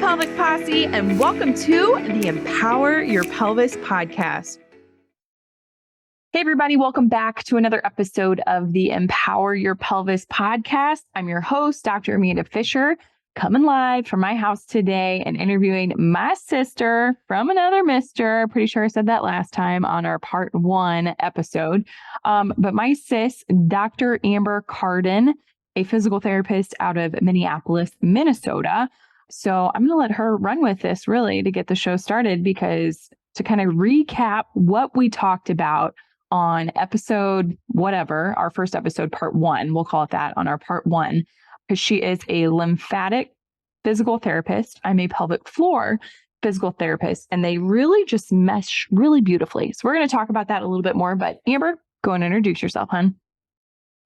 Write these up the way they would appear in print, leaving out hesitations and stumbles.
Pelvic Posse, and welcome to the Empower Your Pelvis Podcast. Hey, everybody, welcome back to another episode of the Empower Your Pelvis Podcast. I'm your host, Dr. Amanda Fisher, coming live from my house today and interviewing my sister from another mister. Pretty sure I said that last time on our part 1 episode. But my sis, Dr. Amber Carden, a physical therapist out of Minneapolis, Minnesota. So I'm going to let her run with this really to get the show started, because to kind of recap what we talked about on episode whatever, our first episode, part 1, we'll call it that on our part 1, because she is a lymphatic physical therapist. I'm a pelvic floor physical therapist, and they really just mesh really beautifully. So we're going to talk about that a little bit more, but Amber, go and introduce yourself, hon.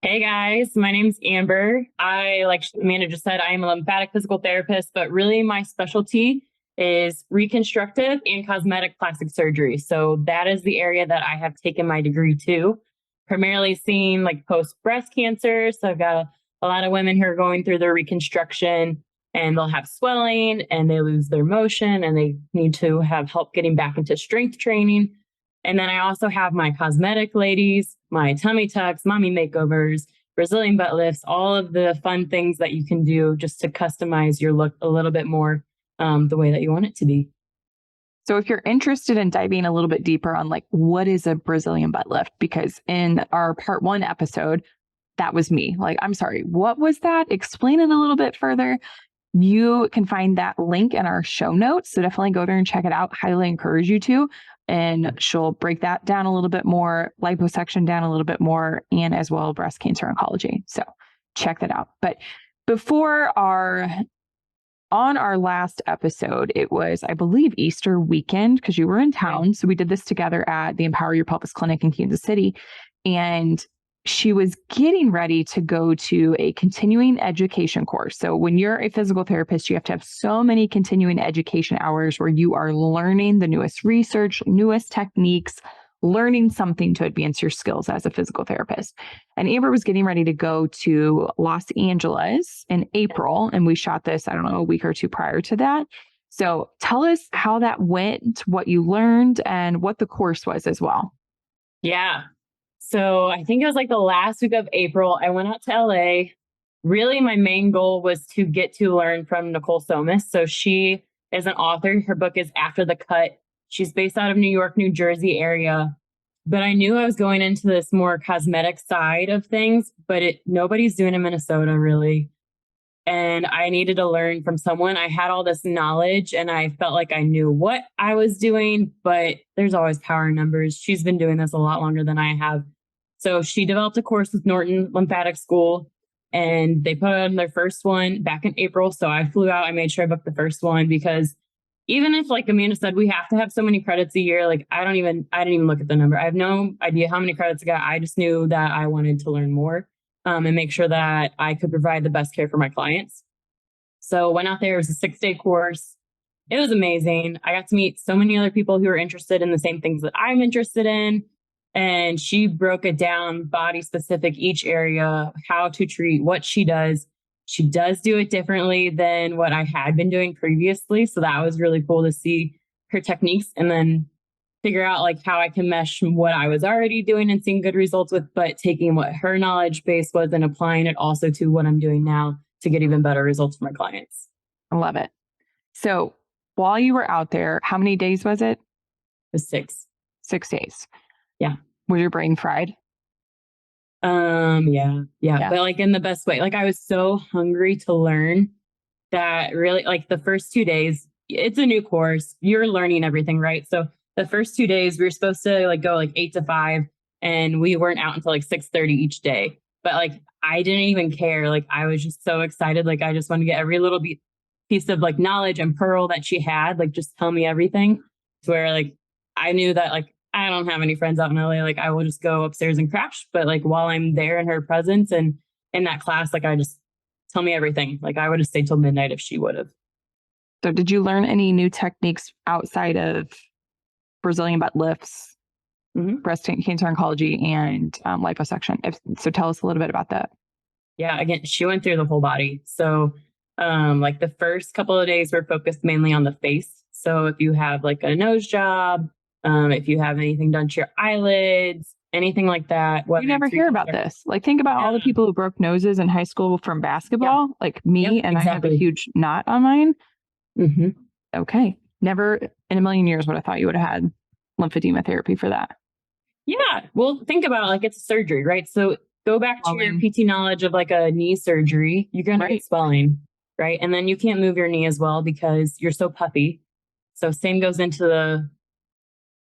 Hey guys, my name's Amber. Like Amanda just said, I am a lymphatic physical therapist, but really my specialty is reconstructive and cosmetic plastic surgery. So that is the area that I have taken my degree to, primarily seeing like post-breast cancer. So I've got a lot of women who are going through their reconstruction and they'll have swelling and they lose their motion and they need to have help getting back into strength training. And then I also have my cosmetic ladies, my tummy tucks, mommy makeovers, Brazilian butt lifts, all of the fun things that you can do just to customize your look a little bit more the way that you want it to be. So if you're interested in diving a little bit deeper on like, what is a Brazilian butt lift? Because in our part 1 episode, that was me. Like, I'm sorry, what was that? Explain it a little bit further. You can find that link in our show notes. So definitely go there and check it out. Highly encourage you to. And she'll break that down a little bit more, liposuction down a little bit more, and as well breast cancer oncology. So check that out. But on our last episode, it was, I believe, Easter weekend, because you were in town. So we did this together at the Empower Your Pelvis Clinic in Kansas City. And she was getting ready to go to a continuing education course. So when you're a physical therapist, you have to have so many continuing education hours where you are learning the newest research, newest techniques, learning something to advance your skills as a physical therapist. And Amber was getting ready to go to Los Angeles in April. And we shot this, I don't know, a week or 2 prior to that. So tell us how that went, what you learned, and what the course was as well. Yeah. So I think it was like the last week of April, I went out to LA. Really, my main goal was to get to learn from Nicole Somas. So she is an author. Her book is After the Cut. She's based out of New York, New Jersey area. But I knew I was going into this more cosmetic side of things, but nobody's doing it in Minnesota really. And I needed to learn from someone. I had all this knowledge and I felt like I knew what I was doing, but there's always power in numbers. She's been doing this a lot longer than I have. So she developed a course with Norton Lymphatic School, and they put on their first one back in April. So I flew out. I made sure I booked the first one, because even if, like Amanda said, we have to have so many credits a year, like I didn't even look at the number. I have no idea how many credits I got. I just knew that I wanted to learn more and make sure that I could provide the best care for my clients. So went out there. It was a 6-day course. It was amazing. I got to meet so many other people who are interested in the same things that I'm interested in. And she broke it down, body specific, each area, how to treat, what she does. She does do it differently than what I had been doing previously. So that was really cool to see her techniques and then figure out like how I can mesh what I was already doing and seeing good results with, but taking what her knowledge base was and applying it also to what I'm doing now to get even better results for my clients. I love it. So while you were out there, how many days was it? It was 6. 6 days. Yeah. Was your brain fried? Yeah. But like in the best way. Like I was so hungry to learn that really, like the first 2 days, it's a new course. You're learning everything, right? So the first 2 days we were supposed to like go like 8 to 5 and we weren't out until like 6:30 each day. But like, I didn't even care. Like I was just so excited. Like I just wanted to get every little piece of like knowledge and pearl that she had, like just tell me everything, to where like, I knew that like, I don't have any friends out in LA. Like I will just go upstairs and crash. But like while I'm there in her presence and in that class, like I just tell me everything. Like I would have stayed till midnight if she would have. So did you learn any new techniques outside of Brazilian butt lifts, breast cancer oncology, and liposuction? So tell us a little bit about that. Yeah, again, she went through the whole body. So Like the first couple of days were focused mainly on the face. So if you have like a nose job, if you have anything done to your eyelids, anything like that. You never hear about this. Like, think about all the people who broke noses in high school from basketball, like me, and exactly. I have a huge knot on mine. Mm-hmm. Okay. Never in a million years would I thought you would have had lymphedema therapy for that. Yeah. Well, think about it, like it's a surgery, right? So go back to your PT knowledge of like a knee surgery. You're going to get swelling, right? And then you can't move your knee as well because you're so puffy. So same goes into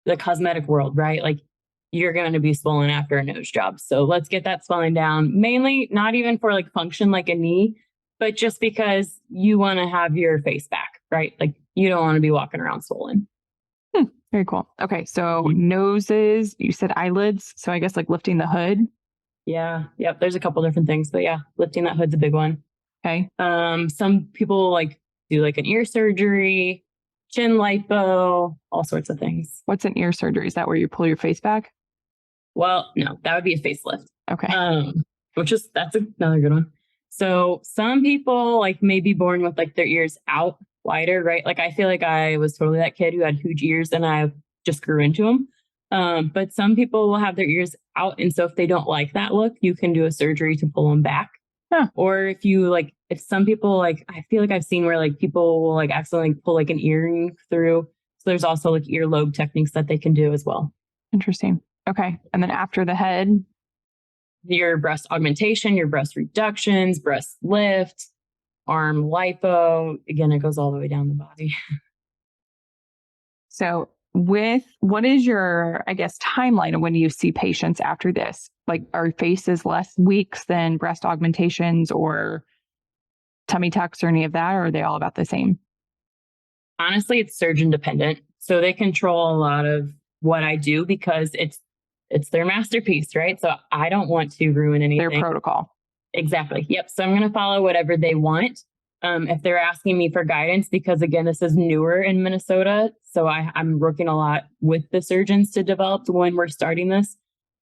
the cosmetic world, right? Like you're going to be swollen after a nose job. So let's get that swelling down. Mainly not even for like function like a knee, but just because you want to have your face back, right? Like you don't want to be walking around swollen. Very cool. Okay. So noses, you said eyelids. So I guess like lifting the hood. Yeah. Yep. There's a couple different things, but yeah, lifting that hood's a big one. Okay. Some people like do like an ear surgery, chin lipo, all sorts of things. What's an ear surgery? Is that where you pull your face back? Well, no, that would be a facelift. Okay. That's another good one. So some people like may be born with like their ears out wider, right? Like I feel like I was totally that kid who had huge ears and I just grew into them. But some people will have their ears out. And so if they don't like that look, you can do a surgery to pull them back. Huh. Or if some people like, I feel like I've seen where like people will like accidentally pull like an earring through. So there's also like earlobe techniques that they can do as well. Interesting. Okay. And then after the head, your breast augmentation, your breast reductions, breast lift, arm lipo. Again, it goes all the way down the body. So what is your, I guess, timeline of when you see patients after this? Like are faces less weeks than breast augmentations or tummy tucks or any of that? Or are they all about the same? Honestly, it's surgeon dependent. So they control a lot of what I do because it's their masterpiece, right? So I don't want to ruin anything. Their protocol. Exactly. Yep. So I'm going to follow whatever they want. If they're asking me for guidance, because again, this is newer in Minnesota. So I'm working a lot with the surgeons to develop when we're starting this.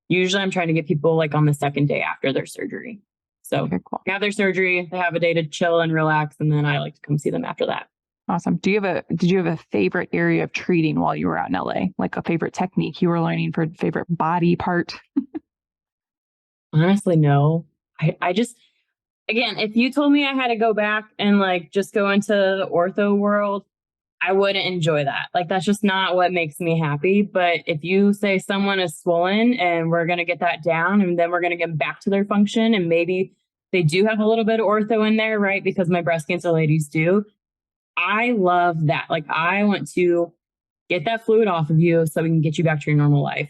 Usually I'm trying to get people like on the second day after their surgery. So Okay, cool. They have their surgery, they have a day to chill and relax. And then I like to come see them after that. Awesome. Did you have a favorite area of treating while you were out in LA? Like a favorite technique you were learning for favorite body part? Honestly, no. I just, again, if you told me I had to go back and like just go into the ortho world, I wouldn't enjoy that. Like that's just not what makes me happy. But if you say someone is swollen and we're going to get that down and then we're going to get back to their function and maybe they do have a little bit of ortho in there, right? Because my breast cancer ladies do. I love that. Like I want to get that fluid off of you so we can get you back to your normal life.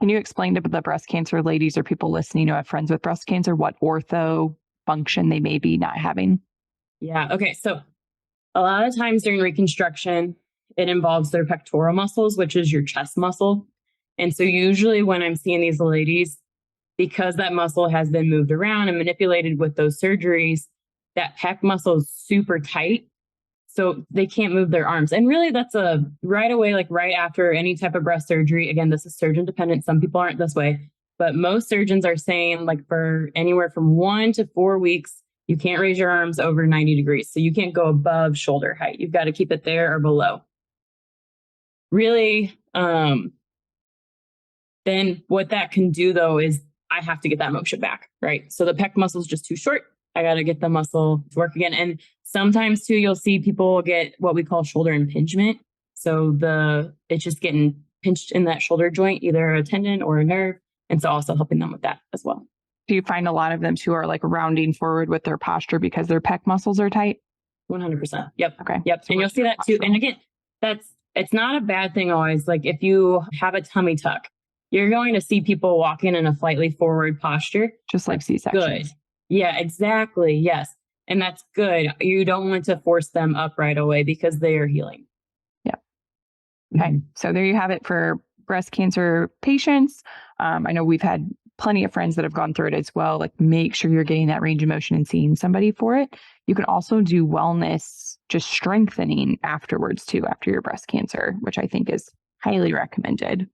Can you explain to the breast cancer ladies or people listening who have friends with breast cancer what ortho function they may be not having? Yeah. Okay. So a lot of times during reconstruction, it involves their pectoral muscles, which is your chest muscle. And so usually when I'm seeing these ladies, because that muscle has been moved around and manipulated with those surgeries, that pec muscle is super tight. So they can't move their arms. And really that's right away, like right after any type of breast surgery. Again, this is surgeon dependent. Some people aren't this way, but most surgeons are saying like for anywhere from 1 to 4 weeks, you can't raise your arms over 90 degrees. So you can't go above shoulder height. You've got to keep it there or below. Really, then what that can do though is I have to get that motion back, right? So the pec muscle is just too short. I got to get the muscle to work again. And sometimes too, you'll see people get what we call shoulder impingement. So it's just getting pinched in that shoulder joint, either a tendon or a nerve. And so also helping them with that as well. Do you find a lot of them who are like rounding forward with their posture because their pec muscles are tight? 100%. Yep. Okay. Yep. And you'll see that too. And again, it's not a bad thing always. Like if you have a tummy tuck, you're going to see people walking in a slightly forward posture. Just like C-sections. Good. Yeah, exactly. Yes. And that's good. You don't want to force them up right away because they are healing. Yeah. Okay. Mm-hmm. So there you have it for breast cancer patients. I know we've had plenty of friends that have gone through it as well. Like make sure you're getting that range of motion and seeing somebody for it. You can also do wellness, just strengthening afterwards too, after your breast cancer, which I think is highly recommended.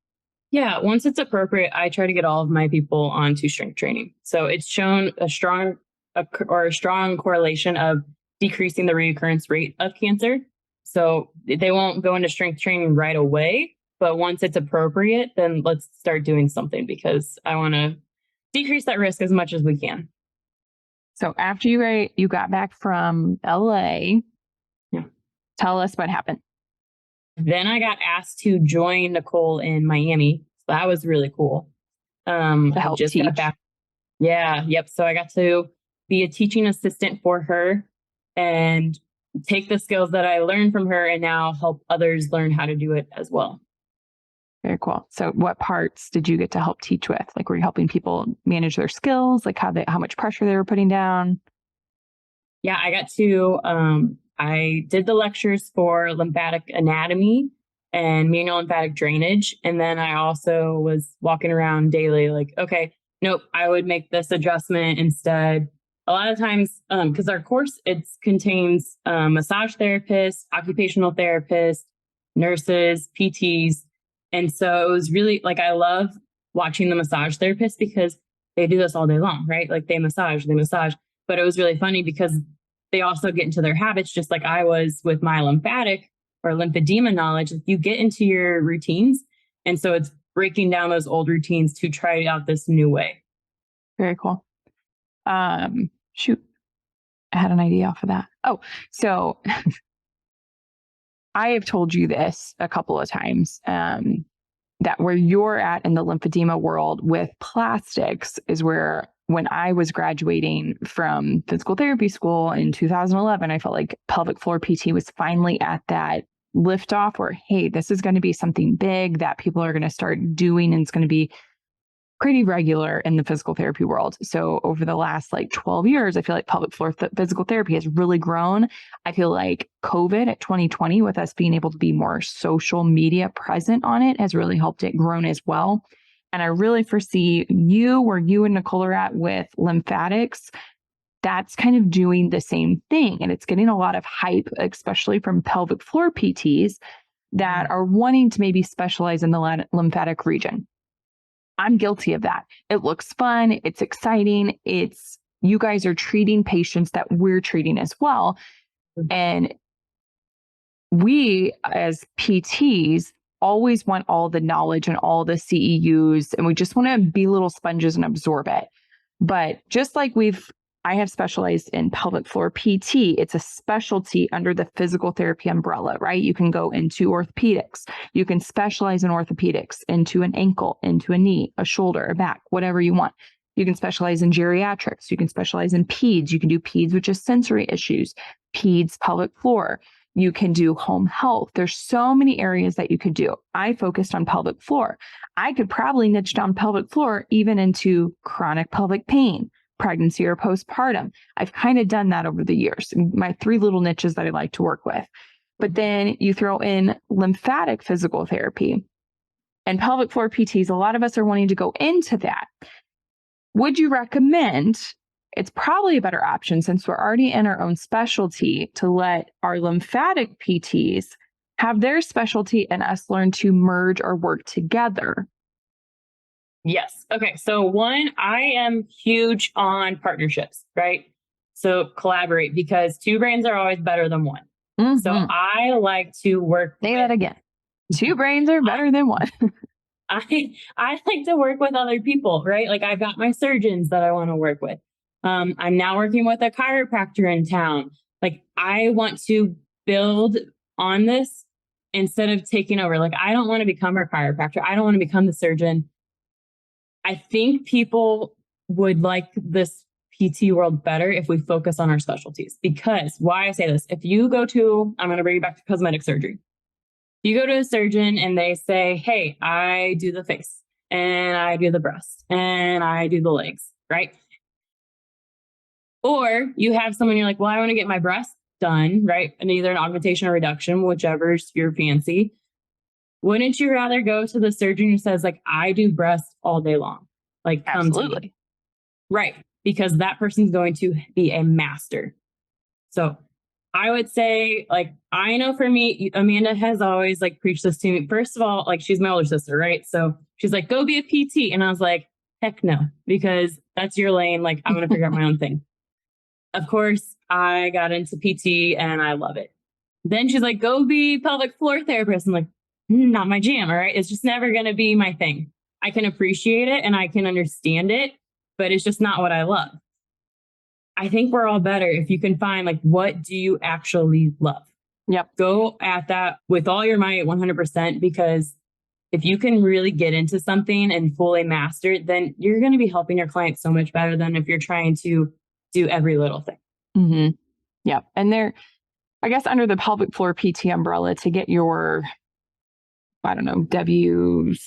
Yeah, once it's appropriate, I try to get all of my people onto strength training. So it's shown a strong correlation of decreasing the recurrence rate of cancer. So they won't go into strength training right away, but once it's appropriate, then let's start doing something because I want to decrease that risk as much as we can. So after you got back from LA, tell us what happened. Then I got asked to join Nicole in Miami. So that was really cool. To help just teach. got back. Yeah. Yep. So I got to be a teaching assistant for her and take the skills that I learned from her and now help others learn how to do it as well. Very cool. So what parts did you get to help teach with? Like, were you helping people manage their skills? Like how much pressure they were putting down? Yeah, I got to, I did the lectures for lymphatic anatomy and manual lymphatic drainage. And then I also was walking around daily like, okay, nope, I would make this adjustment instead. A lot of times, because our course, it contains massage therapists, occupational therapists, nurses, PTs. And so it was really like, I love watching the massage therapists because they do this all day long, right? Like they massage. But it was really funny because they also get into their habits, just like I was with my lymphatic or lymphedema knowledge. You get into your routines. And so it's breaking down those old routines to try out this new way. Very cool. Shoot, I had an idea off of that. Oh, so I have told you this a couple of times, that where you're at in the lymphedema world with plastics is where, when I was graduating from physical therapy school in 2011, I felt like pelvic floor PT was finally at that liftoff where, hey, this is going to be something big that people are going to start doing and it's going to be pretty regular in the physical therapy world. So over the last 12 years, I feel like pelvic floor physical therapy has really grown. I feel like COVID at 2020, with us being able to be more social media present on it, has really helped it grow as well. And I really foresee where you and Nicole are at with lymphatics, that's kind of doing the same thing. And it's getting a lot of hype, especially from pelvic floor PTs that are wanting to maybe specialize in the lymphatic region. I'm guilty of that. It looks fun. It's exciting. You guys are treating patients that we're treating as well. And we as PTs always want all the knowledge and all the CEUs, and we just want to be little sponges and absorb it. But just like I have specialized in pelvic floor PT. It's a specialty under the physical therapy umbrella, right? You can go into orthopedics. You can specialize in orthopedics into an ankle, into a knee, a shoulder, a back, whatever you want. You can specialize in geriatrics. You can specialize in peds. You can do peds with just sensory issues, peds pelvic floor. You can do home health. There's so many areas that you could do. I focused on pelvic floor. I could probably niche down pelvic floor even into chronic pelvic pain, pregnancy or postpartum. I've kind of done that over the years. My 3 little niches that I like to work with. But then you throw in lymphatic physical therapy and pelvic floor PTs. A lot of us are wanting to go into that. Would you recommend, it's probably a better option since we're already in our own specialty, to let our lymphatic PTs have their specialty and us learn to merge or work together? Yes. Okay. So one, I am huge on partnerships, right? So collaborate, because 2 brains are always better than 1. Mm-hmm. So I like to work. Say that again. 2 brains are better than 1. I like to work with other people, right? Like I've got my surgeons that I want to work with. I'm now working with a chiropractor in town. Like I want to build on this instead of taking over. Like I don't want to become a chiropractor. I don't want to become the surgeon. I think people would like this PT world better if we focus on our specialties. Because why I say this, if you go to, I'm going to bring you back to cosmetic surgery. You go to a surgeon and they say, hey, I do the face and I do the breast and I do the legs, right? Or you have someone, you're like, well, I want to get my breast done, right? And either an augmentation or reduction, whichever's your fancy. Wouldn't you rather go to the surgeon who says, like, I do breast all day long? Like, absolutely. Right. Because that person's going to be a master. So I would say, like, I know for me, Amanda has always preached this to me. First of all, she's my older sister, right? So she's like, go be a PT. And I was like, heck no, because that's your lane. Like, I'm going to figure out my own thing. of course, I got into PT and I love it. Then she's like, go be pelvic floor therapist. I'm like, not my jam. All right. It's just never going to be my thing. I can appreciate it and I can understand it, but it's just not what I love. I think we're all better if you can find like, what do you actually love? Yep. Go at that with all your might, 100%, because if you can really get into something and fully master it, then you're going to be helping your clients so much better than if you're trying to do every little thing. Mm-hmm. Yep. And there, I guess under the pelvic floor PT umbrella, to get your, I don't know,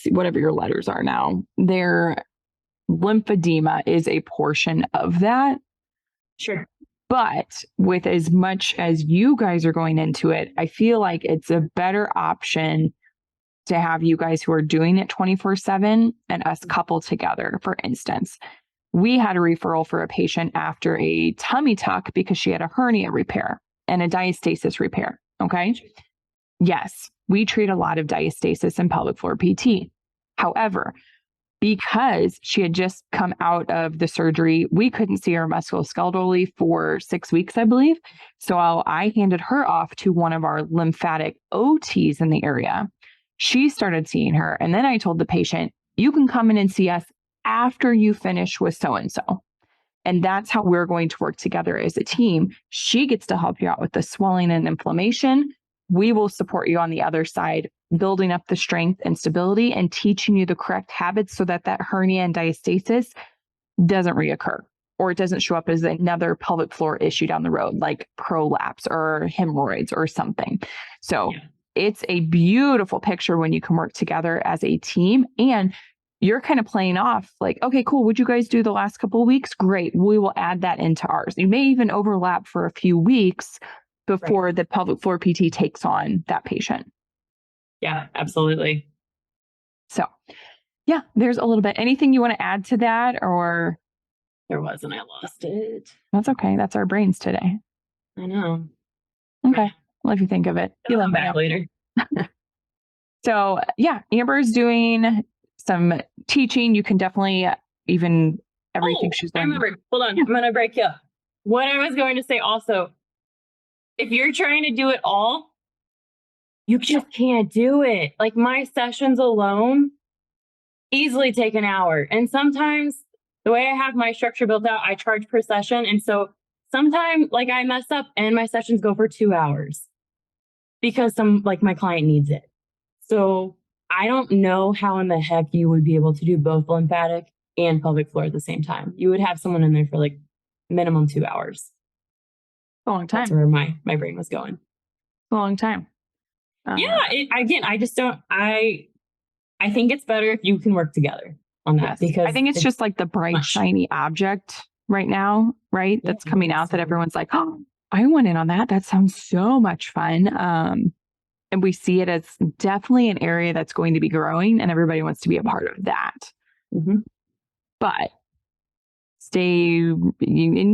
whatever your letters are now, their lymphedema is a portion of that. Sure. But with as much as you guys are going into it, I feel like it's a better option to have you guys who are doing it 24/7 and us couple together. For instance, we had a referral for a patient after a tummy tuck because she had a hernia repair and a diastasis repair. Okay. Yes, we treat a lot of diastasis and pelvic floor PT. However, because she had just come out of the surgery, we couldn't see her musculoskeletally for 6 weeks, I believe. So I handed her off to one of our lymphatic OTs in the area. She started seeing her. And then I told the patient, you can come in and see us after you finish with so-and-so. And that's how we're going to work together as a team. She gets to help you out with the swelling and inflammation. We will support you on the other side, building up the strength and stability and teaching you the correct habits so that hernia and diastasis doesn't reoccur, or it doesn't show up as another pelvic floor issue down the road, like prolapse or hemorrhoids or something. So it's a beautiful picture when you can work together as a team and you're kind of playing off like, okay, cool. What'd you guys do the last couple of weeks? Great. We will add that into ours. You may even overlap for a few weeks before the pelvic floor PT takes on that patient. Yeah, absolutely. So yeah, there's a little bit. Anything you want to add to that, or? There wasn't. I lost it. That's okay. That's our brains today. I know. Okay. Well, if you think of it, you'll come back later. So yeah, Amber's doing some teaching. You can definitely everything she's doing. I remember. Hold on. Yeah. I'm going to break you up. What I was going to say also, if you're trying to do it all, you just can't do it. Like my sessions alone easily take an hour. And sometimes the way I have my structure built out, I charge per session. And so sometimes like I mess up and my sessions go for 2 hours because my client needs it. So I don't know how in the heck you would be able to do both lymphatic and pelvic floor at the same time. You would have someone in there for like minimum 2 hours. A long time. That's where my brain was going. A long time. I think it's better if you can work together on that, because I think it's just like the bright, shiny object right now, right? Yeah, that's coming out that everyone's like, oh, I went in on that. That sounds so much fun. And we see it as definitely an area that's going to be growing and everybody wants to be a part of that. Mm-hmm. But and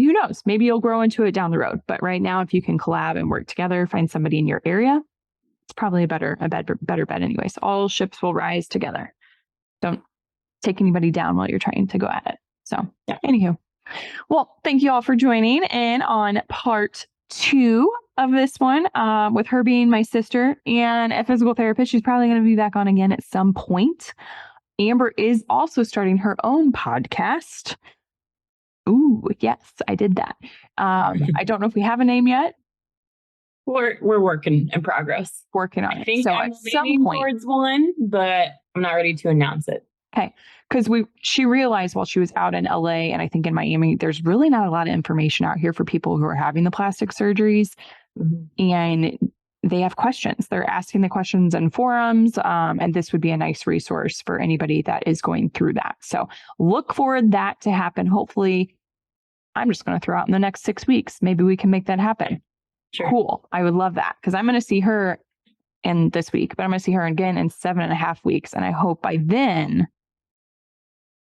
who knows, maybe you'll grow into it down the road. But right now, if you can collab and work together, find somebody in your area, it's probably a better bet anyways. All ships will rise together. Don't take anybody down while you're trying to go at it. So anywho, well, thank you all for joining in on part 2 of this one, with her being my sister and a physical therapist. She's probably going to be back on again at some point. Amber is also starting her own podcast. Ooh, yes, I did that. I don't know if we have a name yet. We're working in progress. Working on it. I think so I'm at some point towards one, but I'm not ready to announce it. Okay. Because she realized while she was out in LA and I think in Miami, there's really not a lot of information out here for people who are having the plastic surgeries. Mm-hmm. And they have questions. They're asking the questions in forums. And this would be a nice resource for anybody that is going through that. So look for that to happen. Hopefully, I'm just going to throw out in the next 6 weeks. Maybe we can make that happen. Sure. Cool. I would love that because I'm going to see her in this week, but I'm going to see her again in 7.5 weeks. And I hope by then.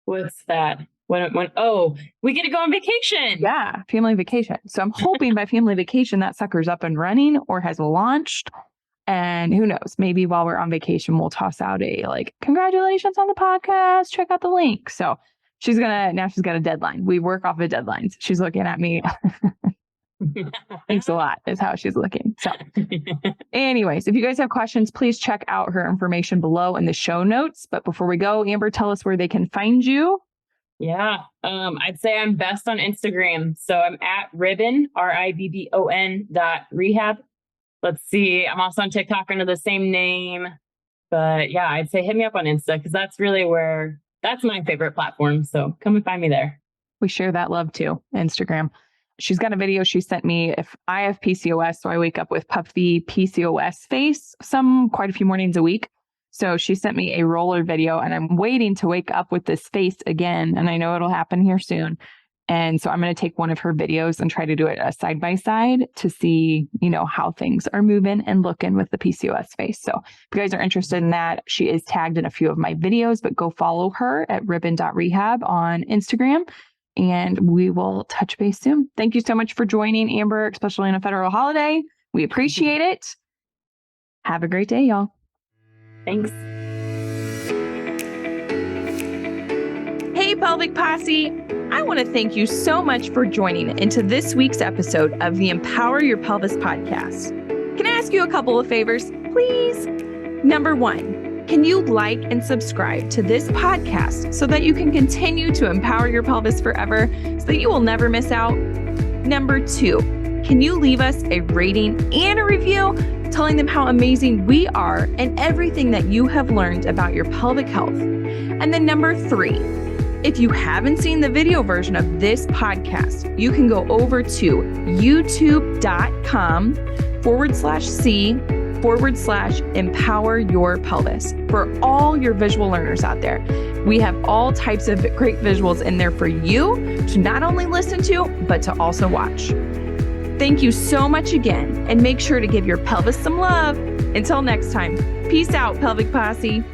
What's that? We get to go on vacation. Yeah, family vacation. So I'm hoping by family vacation that sucker's up and running or has launched. And who knows, maybe while we're on vacation, we'll toss out a congratulations on the podcast. Check out the link. So she's got a deadline. We work off of deadlines. She's looking at me. Thanks a lot is how she's looking. So anyways, if you guys have questions, please check out her information below in the show notes. But before we go, Amber, tell us where they can find you. Yeah. I'd say I'm best on Instagram. So I'm at Ribbon, RIBBON.rehab. Let's see. I'm also on TikTok under the same name. But yeah, I'd say hit me up on Insta because that's my favorite platform. So come and find me there. We share that love too, Instagram. She's got a video she sent me. If I have PCOS, so I wake up with puffy PCOS face quite a few mornings a week. So she sent me a roller video and I'm waiting to wake up with this face again. And I know it'll happen here soon. And so I'm going to take one of her videos and try to do it side by side to see, how things are moving and looking with the PCOS face. So if you guys are interested in that, she is tagged in a few of my videos, but go follow her at ribbon.rehab on Instagram. And we will touch base soon. Thank you so much for joining, Amber, especially on a federal holiday. We appreciate it. Have a great day, y'all. Thanks. Hey, Pelvic Posse. I want to thank you so much for joining into this week's episode of the Empower Your Pelvis Podcast. Can I ask you a couple of favors, please? Number one, can you like and subscribe to this podcast so that you can continue to empower your pelvis forever so that you will never miss out? Number two, can you leave us a rating and a review telling them how amazing we are and everything that you have learned about your pelvic health? And then number three, if you haven't seen the video version of this podcast, you can go over to youtube.com/C/Empower Your Pelvis for all your visual learners out there. We have all types of great visuals in there for you to not only listen to, but to also watch. Thank you so much again, and make sure to give your pelvis some love. Until next time, peace out, Pelvic Posse.